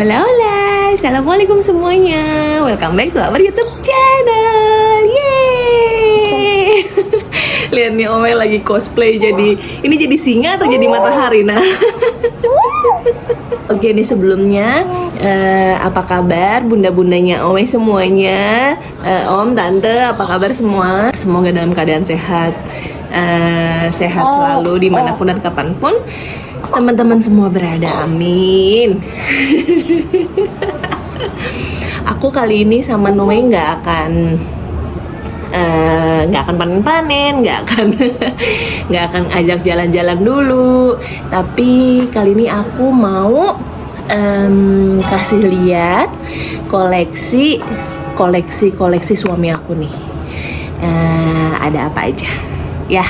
Hola, hola, assalamualaikum semuanya. Welcome back to our YouTube channel. Yeay. Lihat nih Omel lagi cosplay ini jadi singa atau jadi matahari nah. Oke nih sebelumnya apa kabar bunda-bundanya Ome semuanya, Om, Tante, apa kabar semua? Semoga dalam keadaan sehat, sehat selalu dimanapun dan kapanpun teman-teman semua berada, amin. Aku kali ini sama Noe nggak akan panen-panen, nggak akan ajak jalan-jalan dulu. Tapi kali ini aku mau kasih lihat koleksi suami aku nih. Ada apa aja? Ya.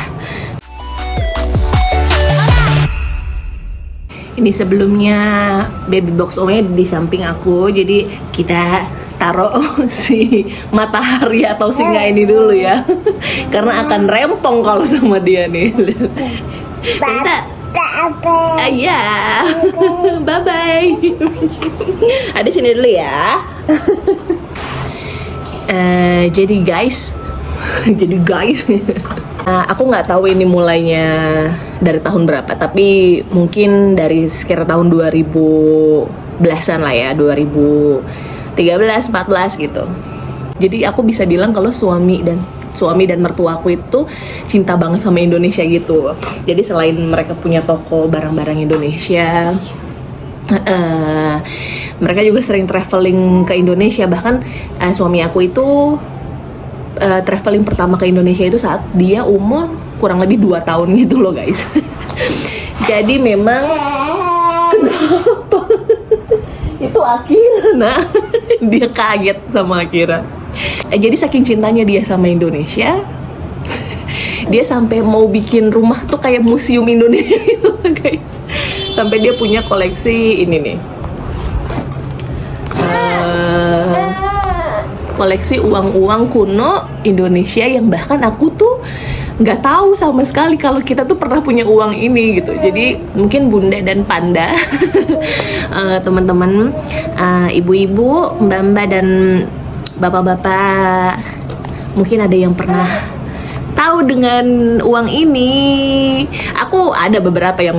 Ini sebelumnya baby box Ome di samping aku, jadi kita taruh si matahari atau singa ini dulu ya, karena akan rempong kalau sama dia nih. Kita, iya, bye bye. Ada sini dulu ya. Jadi guys. Aku nggak tahu ini mulainya dari tahun berapa, tapi mungkin dari sekitar tahun 2010-an lah ya, 2013, 14 gitu. Jadi aku bisa bilang kalau suami dan mertuaku itu cinta banget sama Indonesia gitu. Jadi selain mereka punya toko barang-barang Indonesia, mereka juga sering traveling ke Indonesia. Bahkan suami aku itu traveling pertama ke Indonesia itu saat dia umur kurang lebih 2 tahun gitu loh guys. Jadi memang kenapa? Itu Akira nah. Dia kaget sama Akira. Jadi saking cintanya dia sama Indonesia, dia sampai mau bikin rumah tuh kayak museum Indonesia gitu guys. Sampai dia punya koleksi ini nih, koleksi uang-uang kuno Indonesia yang bahkan aku tuh nggak tahu sama sekali kalau kita tuh pernah punya uang ini gitu. Jadi mungkin bunda dan panda, teman-teman, ibu-ibu, mbak-mbak dan bapak-bapak, mungkin ada yang pernah tahu dengan uang ini. Aku ada beberapa yang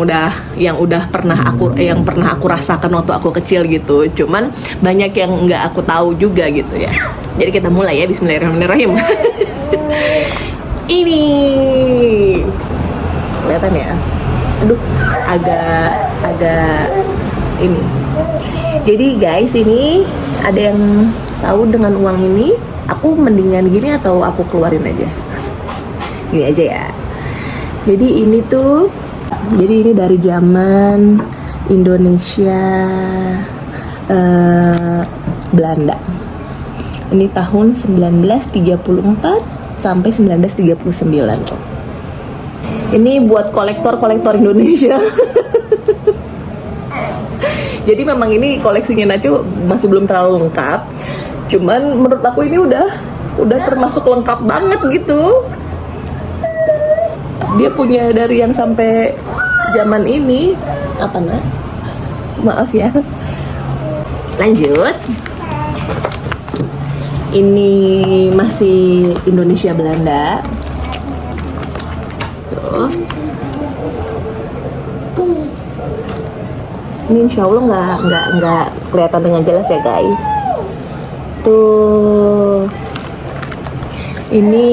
udah pernah aku rasakan waktu aku kecil gitu. Cuman banyak yang nggak aku tahu juga gitu ya. Jadi kita mulai ya, bismillahirrahmanirrahim. Ini kelihatan ya. Aduh, agak ini. Jadi guys, ini ada yang tahu dengan uang ini. Aku mendingan gini atau aku keluarin aja? Gini aja ya. Jadi ini dari zaman Indonesia Belanda. Ini tahun 1934 sampai 1939 tuh. Ini buat kolektor Indonesia. Jadi memang ini koleksinya Nacho masih belum terlalu lengkap. Cuman menurut aku ini udah termasuk lengkap banget gitu. Dia punya dari yang sampai zaman ini. Apa nak? Maaf ya. Lanjut. Ini masih Indonesia Belanda. Tuh. Ini insya Allah nggak kelihatan dengan jelas ya guys. Tuh. Ini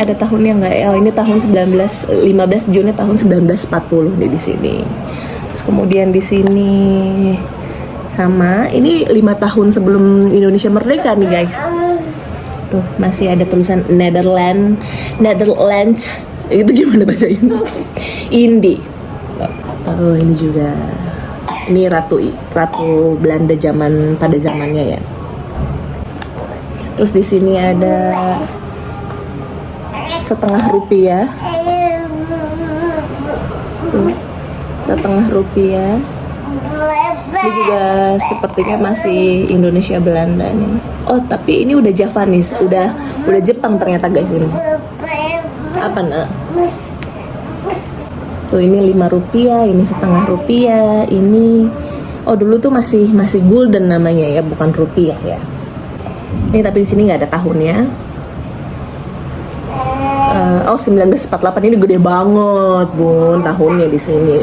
ada tahunnya nggak ya? Oh, ini tahun 15 Juni tahun 1940 di sini. Terus kemudian di sini sama ini 5 tahun sebelum Indonesia merdeka nih guys. Tuh masih ada tulisan Netherlands. Itu gimana bacanya? Indi. Oh ini juga. Ini ratu Belanda pada zamannya ya. Terus di sini ada setengah rupiah. Tuh, setengah rupiah. Ini juga sepertinya masih Indonesia Belanda nih. Oh, tapi ini udah Javanese, udah Jepang ternyata guys ini. Apa nak? Tuh ini 5 rupiah, ini setengah rupiah, ini Oh dulu tuh masih gulden namanya ya, bukan rupiah ya. Ini tapi di sini nggak ada tahunnya. Oh 1948, ini gede banget bun tahunnya di sini.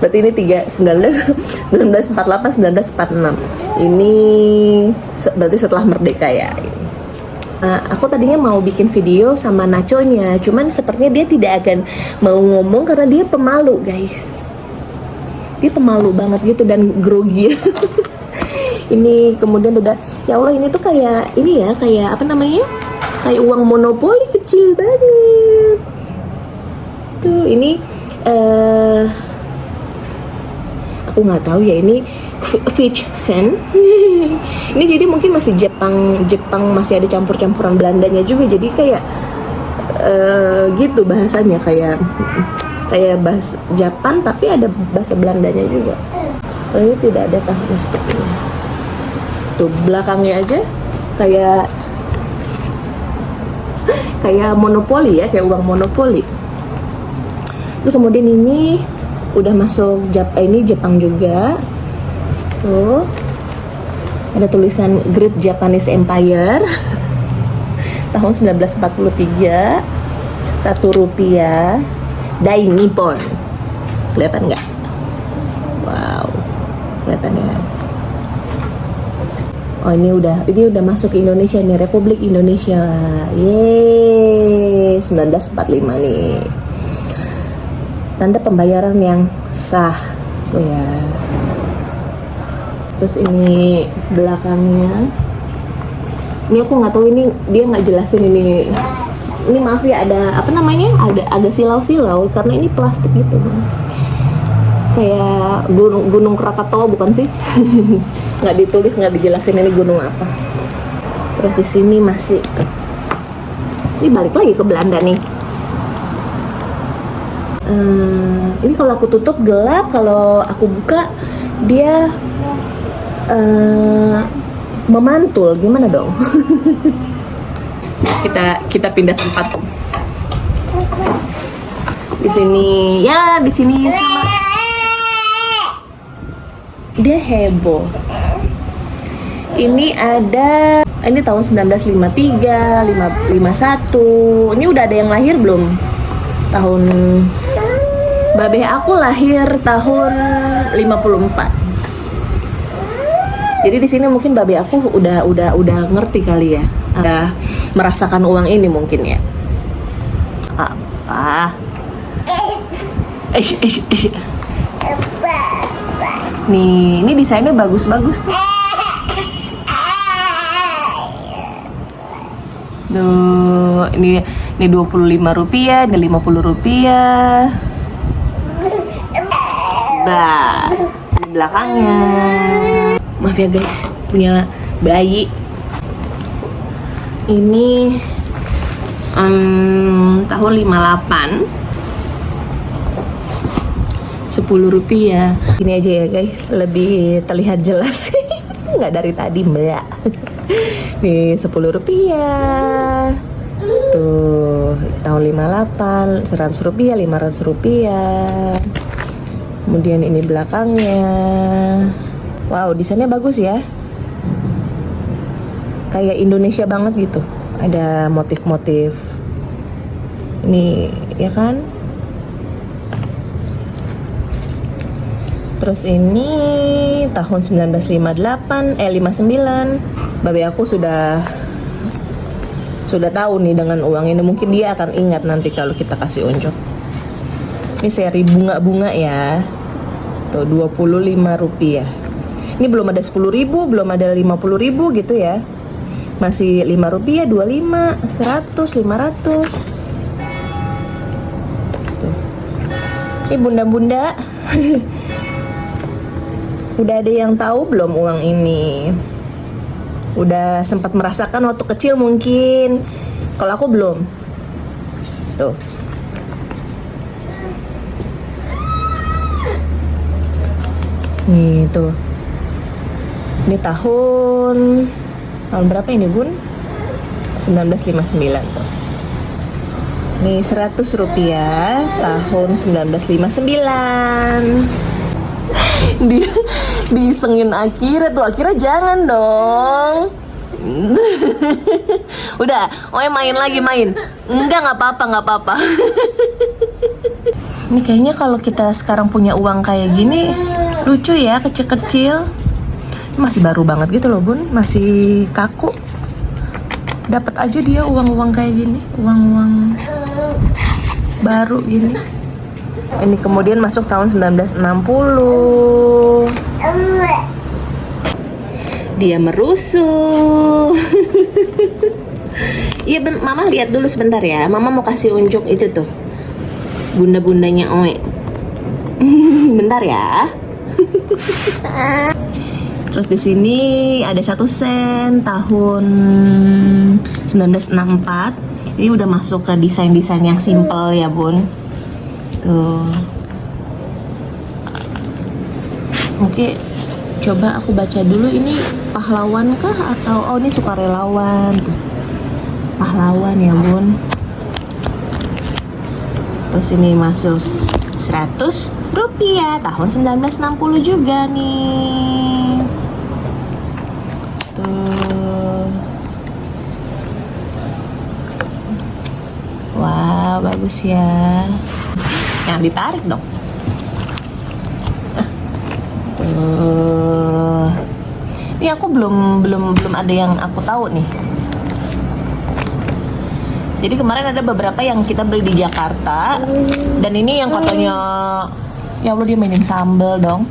Berarti ini 1948 1946. Ini berarti setelah merdeka ya. Aku tadinya mau bikin video sama Nachonya, cuman sepertinya dia tidak akan mau ngomong karena dia pemalu guys. Dia pemalu banget gitu dan grogi. Ini kemudian udah, ya Allah ini tuh kayak ini ya, kayak apa namanya? Kayak uang monopoli kecil banget. Tuh ini aku nggak tahu ya, ini Fitch Sen. Ini jadi mungkin masih Jepang masih ada campur-campuran Belandanya juga, jadi kayak gitu bahasanya, kayak bahasa Jepang tapi ada bahasa Belandanya juga. Ini tidak ada tahunnya sepertinya. Tuh belakangnya aja kayak monopoli ya, kayak uang monopoli. Terus kemudian ini udah masuk ini Jepang juga. Tuh ada tulisan Great Japanese Empire tahun 1943, 1 rupiah, Dai Nippon. Kelihatan nggak? Wow, kelihatan ya. Oh ini udah masuk ke Indonesia nih, Republik Indonesia. Yeay, 1945 nih. Tanda pembayaran yang sah tuh ya. Terus ini belakangnya, ini aku nggak tahu, ini dia nggak jelasin ini maaf ya, ada apa namanya, ada agak silau-silau karena ini plastik gitu kayak gunung Krakatau bukan sih? Nggak ditulis, nggak dijelasin ini gunung apa. Terus di sini masih ini balik lagi ke Belanda nih. Ini kalau aku tutup gelap, kalau aku buka dia memantul, gimana dong? kita pindah tempat. Di sini sama dia heboh. Ini tahun 1953, 51. Ini udah ada yang lahir belum? Tahun babe aku lahir tahun 54. Jadi di sini mungkin babe aku udah ngerti kali ya, udah merasakan uang ini mungkin ya. Apa? Nih, ini desainnya bagus-bagus tuh. Tuh, ini 25 rupiah, ini 50 rupiah. Bah, di belakangnya. Maaf ya guys, punya bayi. Ini tahun 58, 10 rupiah. Ini aja ya guys, lebih terlihat jelas. Nggak dari tadi mbak. Nih 10 rupiah. Tuh tahun 58, 100 rupiah, 500 rupiah. Kemudian ini belakangnya. Wow, desainnya bagus ya. Kayak Indonesia banget gitu. Ada motif-motif. Ini ya kan? Terus ini tahun 1958, 59. Babe aku sudah tahu nih dengan uang ini. Mungkin dia akan ingat nanti kalau kita kasih unjuk. Ini seri bunga-bunga ya. Tuh 25 rupiah. Ini belum ada 10.000, belum ada 50.000 gitu ya. Masih 5 rupiah, 25, 100, 500. Tuh. Ini bunda-bunda. Udah ada yang tahu belum uang ini? Udah sempat merasakan waktu kecil mungkin. Kalau aku belum. Tuh. Nih tuh. Ini tahun berapa ini bun? 1959 tuh. Nih 100 rupiah tahun 1959. Dia diisengin Akira tuh. Akira jangan dong. Udah, main lagi main. Enggak, nggak apa-apa. Ini kayaknya kalau kita sekarang punya uang kayak gini lucu ya, kecil-kecil. Masih baru banget gitu loh bun, masih kaku. Dapat aja dia uang-uang kayak gini, uang-uang baru gini. Ini kemudian masuk tahun 1960. Dia merusuh. Iya, Mama lihat dulu sebentar ya. Mama mau kasih unjuk itu tuh. Bunda-bundanya Oe. Bentar ya. Terus di sini ada 1 sen tahun 1964. Ini udah masuk ke desain-desain yang simple ya, Bun. Tuh. Oke, coba aku baca dulu ini pahlawan kah atau ini sukarelawan tuh. Pahlawan ya, Bun. Terus ini masuk 100 rupiah tahun 1960 juga nih. Tuh. Wow, bagus ya. Yang ditarik dong. Tuh. Ini aku belum ada yang aku tahu nih. Jadi kemarin ada beberapa yang kita beli di Jakarta. Dan ini yang katanya, ya Allah dia mainin sambel dong.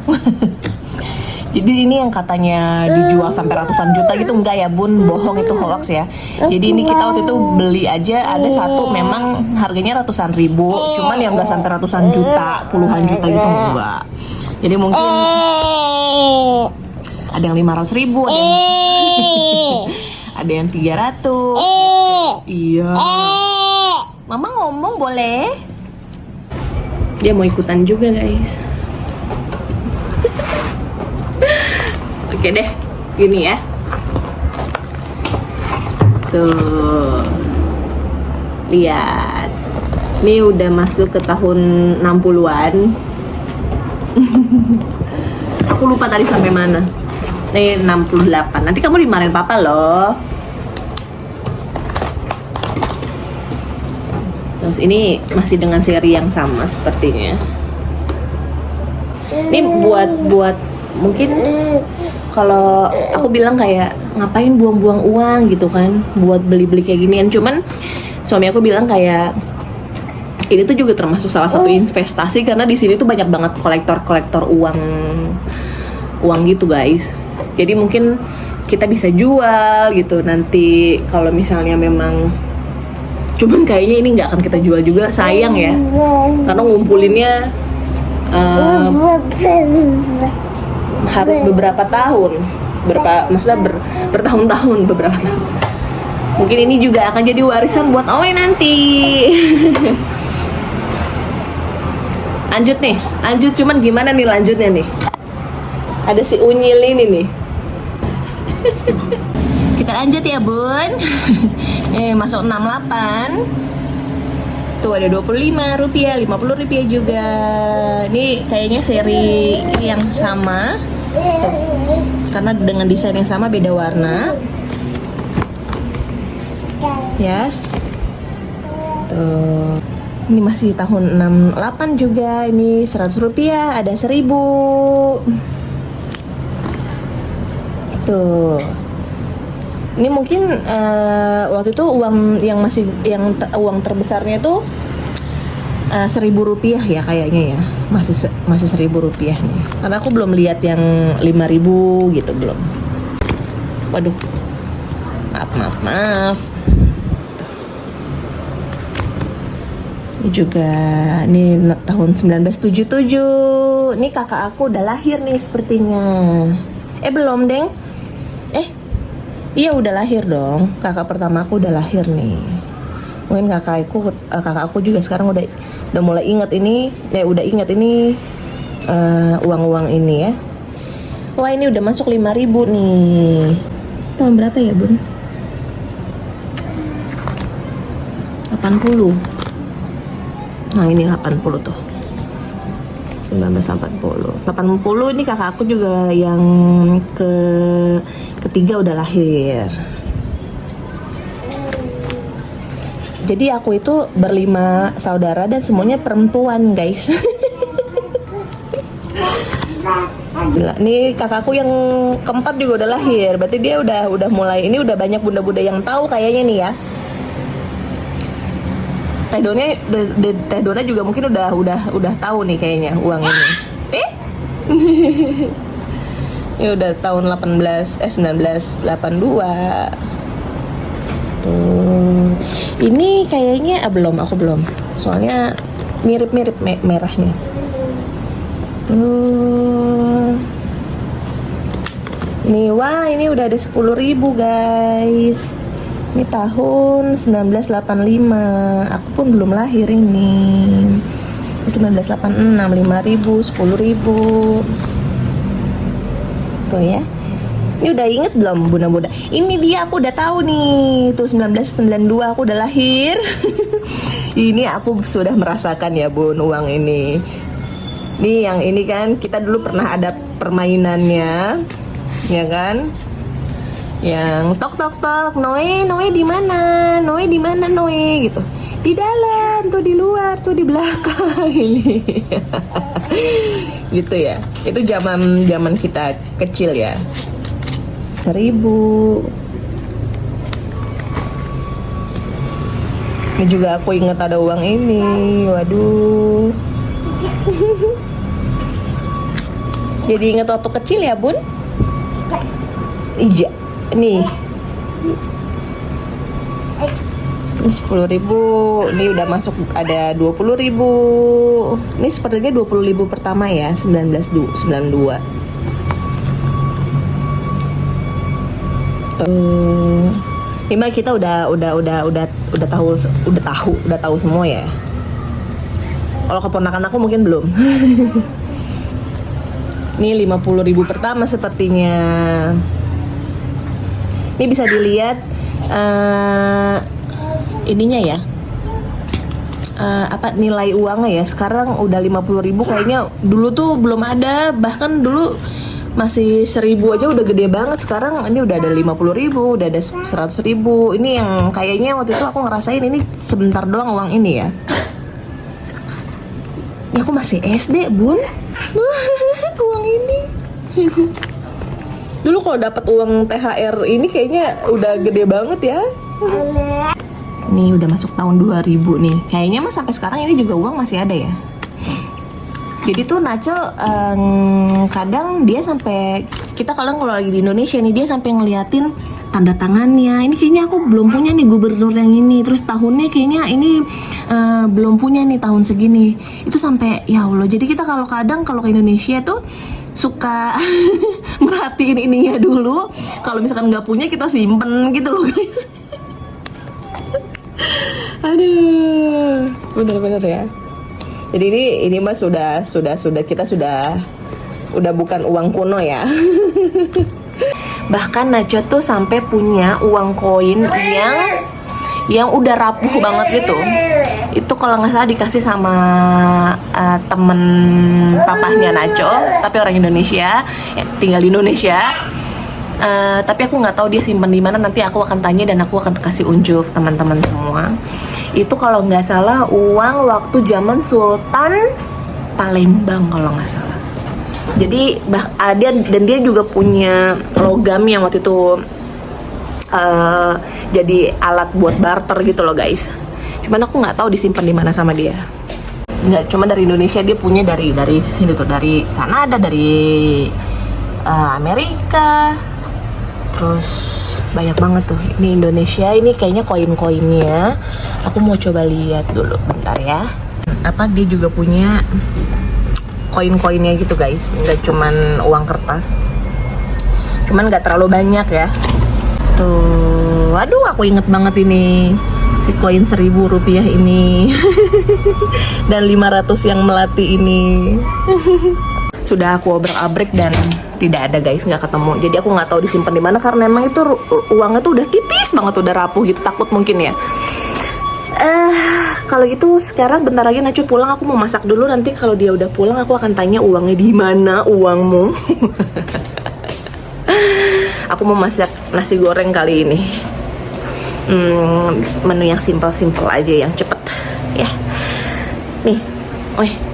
Jadi ini yang katanya dijual sampai ratusan juta gitu. Enggak ya bun, bohong, itu hoax ya. Jadi ini kita waktu itu beli aja, ada satu memang harganya ratusan ribu. Cuman yang enggak sampai ratusan juta, puluhan juta gitu enggak. Jadi mungkin ada yang 500 ribu, ada yang ada yang 300. Iya. Mama ngomong boleh? Dia mau ikutan juga guys. Oke deh, gini ya. Tuh. Lihat. Ini udah masuk ke tahun 60-an. Aku lupa tadi sampai mana. Ini 68. Nanti kamu dimarahin papa loh. Terus ini masih dengan seri yang sama sepertinya. Ini buat mungkin kalau aku bilang kayak ngapain buang-buang uang gitu kan buat beli-beli kayak ginian. Cuman suami aku bilang kayak ini tuh juga termasuk salah satu investasi karena di sini tuh banyak banget kolektor uang gitu guys. Jadi mungkin kita bisa jual gitu nanti kalau misalnya memang, cuman kayaknya ini nggak akan kita jual juga, sayang ya, karena ngumpulinnya harus beberapa tahun, maksudnya bertahun-tahun, beberapa tahun. Mungkin ini juga akan jadi warisan buat Owe nanti. Lanjut cuman gimana nih lanjutnya nih? Ada si Unyil ini nih. Kita lanjut ya bun. Masuk 68. Tuh ada 25 rupiah, 50 rupiah juga. Ini kayaknya seri yang sama. Tuh. Karena dengan desain yang sama beda warna. Ya. Tuh. Ini masih tahun 68 juga. Ini 100 rupiah, ada 1000. Tuh. Ini mungkin waktu itu uang yang uang terbesarnya itu 1.000 rupiah ya kayaknya ya, masih 1.000 rupiah nih. Karena aku belum lihat yang 5.000 gitu, belum. Waduh, maaf. Ini juga ini tahun 1977. Ini kakak aku udah lahir nih sepertinya. Belum deng. Iya udah lahir dong. Kakak pertama aku udah lahir nih. Mungkin kakak aku juga sekarang udah mulai ingat ini. Udah ingat ini uang-uang ini ya. Wah ini udah masuk 5.000 nih. Tahun berapa ya bun? 80. Nah ini 80 tuh. 1980. 80 ini kakak aku juga yang ketiga udah lahir. Jadi aku itu berlima saudara dan semuanya perempuan, guys. Gila. Nih kakakku yang keempat juga udah lahir. Berarti dia udah mulai, ini udah banyak bunda-bunda yang tahu kayaknya nih ya. Teh Dona juga mungkin udah tahu nih kayaknya uang ini. Ini udah tahun 1982. Tuh. Ini kayaknya aku belum. Soalnya mirip-mirip merahnya. Nih, wah ini udah ada 10.000 guys. Ini tahun 1985. Aku pun belum lahir ini. 1986, 5.000, 10.000. Tuh ya. Ini udah inget belum bunda-bunda? Ini dia, aku udah tahu nih. Tuh 1992 aku udah lahir. Ini aku sudah merasakan ya bun uang ini. Nih yang ini kan kita dulu pernah ada permainannya, ya kan? Yang tok tok tok, Noe di mana? Noe di mana Noe gitu. Di dalam, tuh di luar, tuh di belakang ini. Gitu ya. Itu zaman kita kecil ya. 1.000. Ini juga aku ingat ada uang ini. Waduh. Jadi ingat waktu kecil ya bun? Iya. Nih. Ini 10.000. Ini udah masuk ada 20.000. Ini sepertinya 20.000 pertama ya, 1992. Ini mah kita udah tahu semua ya. Kalau keponakan aku mungkin belum. Ini 50.000 pertama sepertinya. Ini bisa dilihat ininya ya. Apa nilai uangnya ya? Sekarang udah 50.000 kayaknya. Dulu tuh belum ada, bahkan dulu masih 1.000 aja udah gede banget. Sekarang ini udah ada 50.000, udah ada 100.000. Ini yang kayaknya waktu itu aku ngerasain ini sebentar doang uang ini ya. Ini aku masih SD bun. Uang ini. Dulu kalau dapat uang THR ini kayaknya udah gede banget ya. Nih udah masuk tahun 2000 nih. Kayaknya mah sampai sekarang ini juga uang masih ada ya. Jadi tuh Nacho kadang dia sampai, kita kalau lagi di Indonesia nih, dia sampai ngeliatin tanda tangannya. Ini kayaknya aku belum punya nih gubernur yang ini. Terus tahunnya kayaknya ini belum punya nih tahun segini. Itu sampai ya Allah. Jadi kita kalau kadang kalau ke Indonesia tuh suka merhatiin ininya dulu. Kalau misalkan nggak punya kita simpen gitu loh guys. Aduh, bener-bener ya. Jadi ini mah sudah kita udah bukan uang kuno ya. Bahkan Nacho tuh sampai punya uang koin yang udah rapuh banget gitu. Itu kalau nggak salah dikasih sama temen papahnya Nacho, tapi orang Indonesia, tinggal di Indonesia. Tapi aku nggak tahu dia simpen di mana. Nanti aku akan tanya dan aku akan kasih unjuk teman-teman semua. Itu kalau nggak salah uang waktu zaman Sultan Palembang kalau nggak salah. Jadi dia juga punya logam yang waktu itu jadi alat buat barter gitu loh guys. Cuman aku nggak tahu disimpan di mana sama dia. Nggak cuma dari Indonesia, dia punya dari sini tuh, dari Kanada, dari Amerika. Terus banyak banget tuh. Ini Indonesia, ini kayaknya koin-koinnya. Aku mau coba lihat dulu bentar ya. Apa dia juga punya koin-koinnya gitu guys, nggak cuman uang kertas. Cuman nggak terlalu banyak ya. Tuh, aduh aku inget banget ini si koin 1.000 rupiah ini. Dan 500 yang melati ini. Sudah aku obrak-abrik dan tidak ada guys, nggak ketemu. Jadi aku nggak tahu disimpan di mana karena memang itu uangnya tuh udah tipis banget, udah rapuh gitu. Takut mungkin ya Kalau gitu sekarang bentar lagi Nacho pulang, aku mau masak dulu. Nanti kalau dia udah pulang aku akan tanya uangnya di mana uangmu. Aku mau masak nasi goreng kali ini. Menu yang simple-simple aja, yang cepet ya. Nih,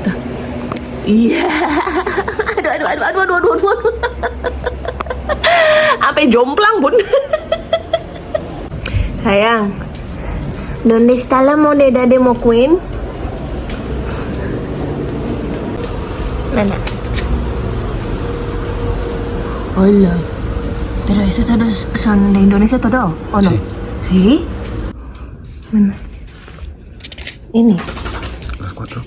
tuh. Iya. Aduh. Sampai jomplang, Bun. Sayang, ¿dónde está la moneda de McQueen? Nana. Hola. Pero eso todos son de Indonesia todo, ¿o no? Sí. Mana? Ini. Las 4.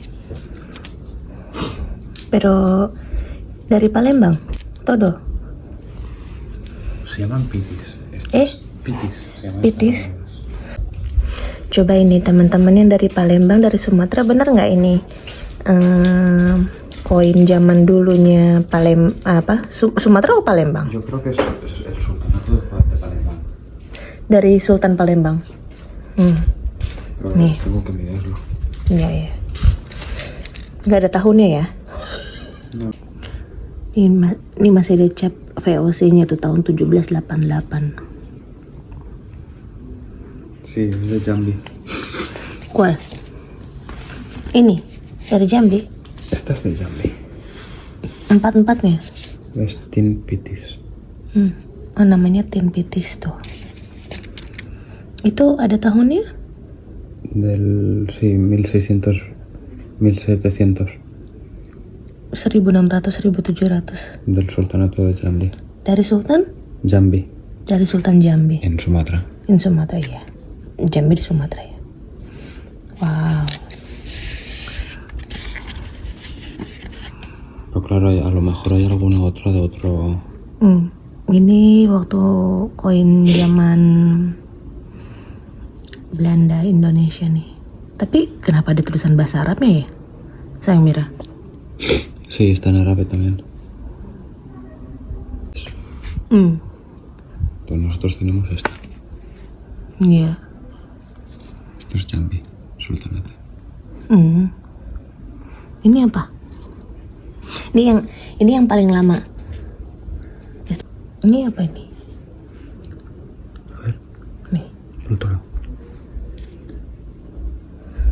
Pero dari Palembang, todo. Se llaman pitis. Pitis. Se llaman Pitis. Coba ini teman-teman yang dari Palembang, dari Sumatera, bener nggak ini koin zaman dulunya Sumatera atau Palembang? Yo creo que es el sultanato de Palembang. Dari Sultan Palembang. Pero Nih. tengo que mirarlo. Iya. Nggak ada tahunnya ya? No. Ini masih dicap VOC-nya tuh tahun 1788. Sí, es de Jambi. Kual. Ini dari Jambi. Esta es de Jambi. Empat-empatnya. Es Tin Pitis. Oh, namanya Tin Pitis tuh. Itu ada tahunnya? Sí, 1600, 1700. 1600, 1700. Del sultanato de Jambi. Dari Sultan? Jambi, Dari Sultan Jambi. en Sumatra. Di Sumatera ya. Jambi di Sumatera ya. Wow. Pero claro, a lo mejor hay alguna otra de otro. Ini waktu koin zaman Belanda Indonesia nih. Tapi kenapa ada tulisan bahasa Arabnya ya? Sayang Mira. Sí, está en árabe también. Pues nosotros tenemos esta. Iya. Esto es Jambi, sultanato. Ini apa? Ini yang paling lama. Ini apa ini? A ver, Nih. por otro lado.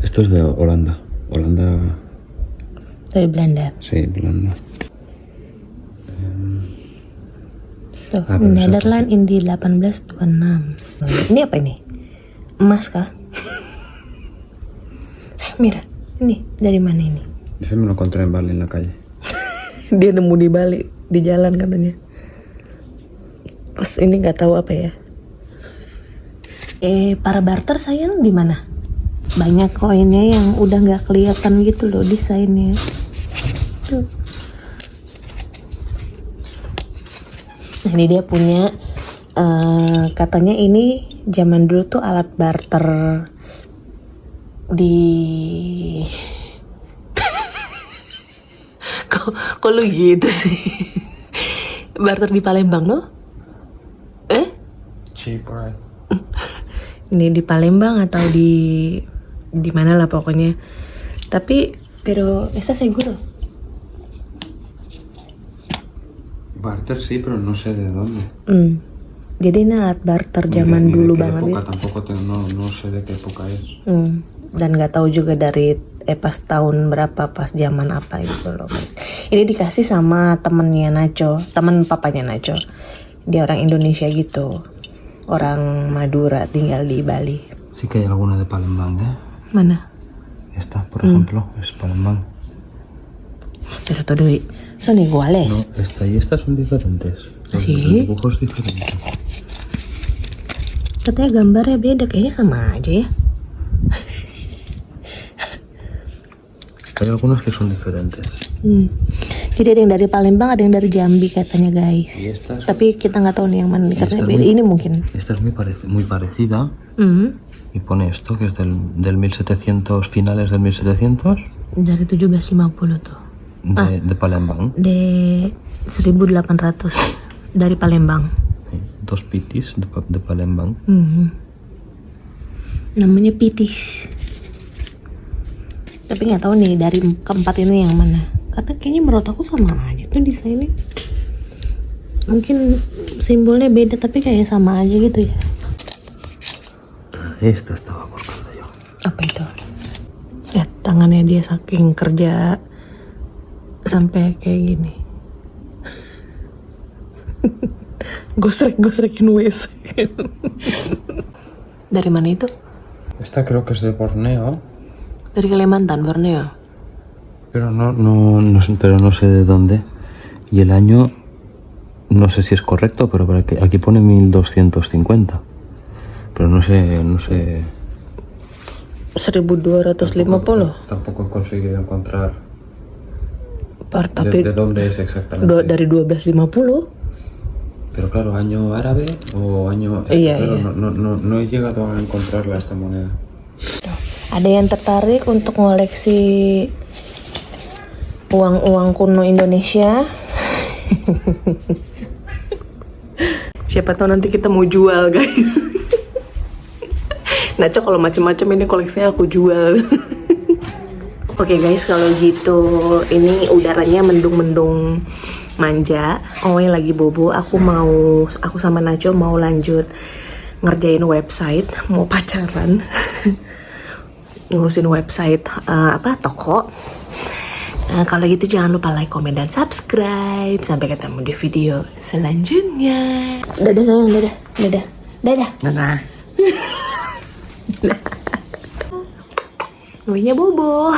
Esto es de Holanda. Holanda, Dari Belanda. sí, Holanda. Tuh, Ah, baru Netherlands Indi 1826. Ini apa ini? Emas kah? Mira, ini dari mana ini? Ese me lo encontré en Bali en la calle. Dia nemu di Bali, di jalan katanya. Pas ini nggak tahu apa ya. Para barter sayang di mana? Banyak koinnya yang udah nggak kelihatan gitu loh desainnya. Tuh. Nah, ini dia punya katanya ini zaman dulu tuh alat barter di kok lu gitu sih? Barter di Palembang loh? Cheaper. Ini di Palembang atau di mana lah pokoknya. Tapi pero está seguro. Barter sí, pero no sé de dónde. Jadi ini alat barter zaman dulu banget época, ya. tampoco no sé de qué época es. Dan nggak tahu juga dari pas tahun berapa, pas zaman apa gitu loh guys. Ini dikasih sama temennya Nacho, teman papanya Nacho. Dia orang Indonesia gitu, orang Madura, tinggal di Bali. Sí que hay alguna de Palembang, ¿eh? Mana? Esta, por ejemplo, es Palembang. Pero todo son iguales. No, esta y esta son diferentes. ¿Sí? Los dibujos diferentes. Katanya gambarnya beda, kayaknya sama aja ya. Hay algunos que son diferentes. Jadi ada yang dari Palembang, ada yang dari Jambi katanya guys. Y esta es, Tapi kita nggak tahu nih yang mana. Katanya beda. Ini mungkin. esta es muy parecida. Y pone esto, que es del 1700, finales del 1700. Dari 1750 tuh. De Palembang. De 1800 dari Palembang. Dos pitis de Palembang. Namanya pitis. Tapi nggak tahu nih dari keempat ini yang mana. Karena kayaknya menurut aku sama aja tuh desainnya. Mungkin simbolnya beda tapi kayak sama aja gitu ya. Esta estaba buscando yo. Apa itu? Lihat tangannya dia saking kerja sampai kayak gini. Gosrek-gosrekin WC. Dari mana itu? Esta creo que es de Borneo. Dari Kalimantan, Borneo. Pero pero no sé de dónde. Y el año, no sé si es correcto, pero aquí pone 1250. Pero no sé. 1250. Tampoco he conseguido encontrar Tapi de dónde es exactamente. dari 1250. Pero claro, año árabe o año. Iya, claro, iya. No he llegado a encontrarla esta moneda. Ada yang tertarik untuk ngoleksi uang-uang kuno Indonesia? Siapa tahu nanti kita mau jual, guys. Naco kalau macam-macam ini koleksinya aku jual. Oke guys, kalau gitu ini udaranya mendung-mendung manja. Owe lagi bobo. Aku sama Naco mau lanjut ngerjain website, mau pacaran. Ngurusin website toko. Kalau gitu jangan lupa like, komen, dan subscribe. Sampai ketemu di video selanjutnya. Dadah sayang, dadah. Nah. Owenya bobo.